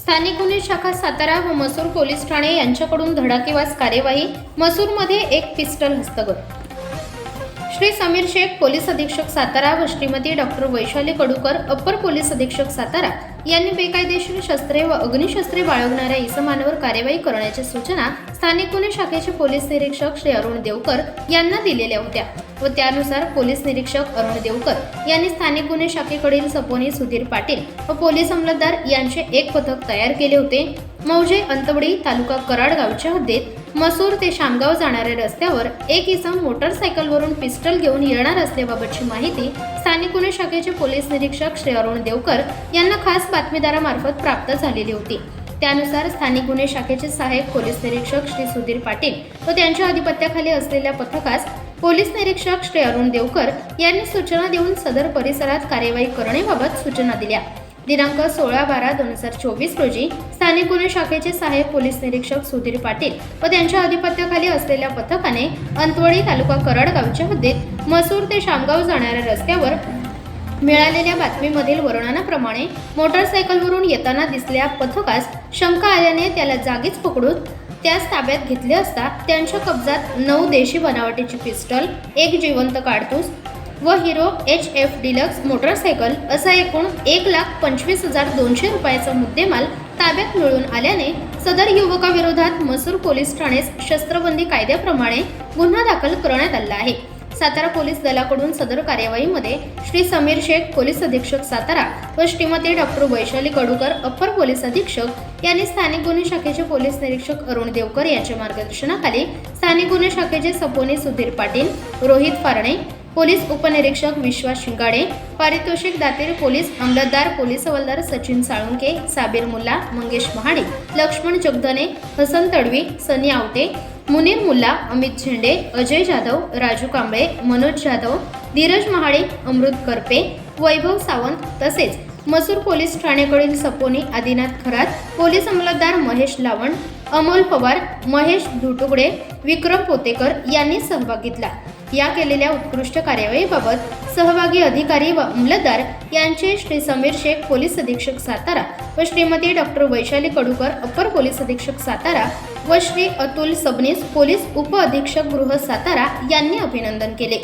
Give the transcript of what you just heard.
स्थानिक गुन्हे शाखा सातारा व मसूर पोलीस ठाणे यांच्याकडून धडाकेबाज कार्यवाही। मसूरमध्ये एक पिस्टल हस्तगत। श्री समीर शेख पोलीस अधीक्षक सातारा व Shrimati doctor Vaishali Kadukar upper police अधीक्षक सातारा यांनी बेकायदेशीर शस्त्रे व अग्निशस्त्रे बाळगणाऱ्या इसमांवर कार्यवाही करण्याच्या सूचना स्थानिक गुन्हे शाखेचे पोलीस निरीक्षक श्री अरुण देवकर यांना दिलेल्या होत्या व त्यानुसार पोलीस निरीक्षक अरुण देवकर यांनी स्थानिक गुन्हे शाखेकडील सपोनी सुधीर पाटील व पोलीस अंमलदार यांचे एक पथक तयार केले होते। मौजे अंतवडी तालुका कराड गावच्या हद्दीत मसूर ते शामगाव जाणाऱ्या रस्त्यावर एक इसम मोटरसायकलवरून पिस्टल घेऊन येणार असल्याबाबतची माहिती स्थानिक गुन्हे शाखेचे पोलीस निरीक्षक श्री अरुण देवकर यांना खास बातमीदारामार्फत प्राप्त झालेली होती। त्यानुसार स्थानिक गुन्हे शाखेचे सहाय्यक पोलीस निरीक्षक श्री सुधीर पाटील व त्यांच्या अधिपत्याखाली असलेल्या पथकास पोलीस निरीक्षक श्री अरुण देवकर यांनी सूचना देऊन सदर परिसरात कार्यवाही करण्याबाबत सूचना दिल्या। दिनांक 16/12/2024 रोजी स्थानिक गुन्हे शाखेचे सहाय्यक पोलीस निरीक्षक सुधीर पाटील व त्यांच्या अधिपत्याखाली असलेल्या पथकाने अंतवडी तालुका कराड गावच्या हद्दीत मसूर ते शामगाव जाणाऱ्या रस्त्यावर मिळालेल्या बातमीमधील वर्णनाप्रमाणे मोटरसायकलवरून येताना दिसलेल्या पथकास शंका आल्याने त्याला जागीच पकडून त्यास ताब्यात घेतले असता त्यांच्या कब्जात 9 देशी बनावटीची पिस्टल, एक जिवंत काडतूस व हिरो HF डिलक्स मोटरसायकल असा एकूण 1,25,200 रुपयाचा मुद्देमाल ताब्यात मिळून आल्याने सदर युवकाविरोधात मसूर पोलीस ठाण्यास शस्त्रबंदी कायद्याप्रमाणे गुन्हा दाखल करण्यात आला आहे। सातारा पोलीस दलाकडून सदर कार्यवाहीमध्ये श्री समीर शेख पोलीस अधीक्षक सातारा व Shrimati doctor Vaishali Kadukar upper police अधीक्षक यांनी स्थानिक गुन्हे शाखेचे पोलीस निरीक्षक अरुण देवकर यांच्या मार्गदर्शनाखाली स्थानिक गुन्हे शाखेचे सपोनी सुधीर पाटील, रोहित फारणे, पोलीस उपनिरीक्षक विश्वास शिंगाडे, पारितोषिक दातेर पोलीस अंमलदार पोलीस हवालदार सचिन साळुंके, साबीर मुल्ला, मंगेश महाडी, लक्ष्मण जगधने, हसन तडवी, सनी आवटे, मुनीर मुल्ला, अमित झेंडे, अजय जाधव, राजू कांबळे, मनोज जाधव, धीरज महाडे, अमृत करपे, वैभव सावंत तसेच मसूर पोलीस ठाण्याकडील सपोनी आदिनाथ खरात, पोलीस अंमलदार महेश लावण, अमोल पवार, महेश धुटुगडे, विक्रम पोतेकर यांनी सहभाग घेतला। या केलेल्या उत्कृष्ट कार्यवाहीबाबत सहभागी अधिकारी व अंमलदार यांचे श्री समीर शेख पोलीस अधीक्षक सातारा व Shrimati doctor Vaishali Kadukar upper police अधीक्षक सातारा व श्री अतुल सबनीस पोलीस उप अधीक्षक गृह सातारा यांनी अभिनंदन केले।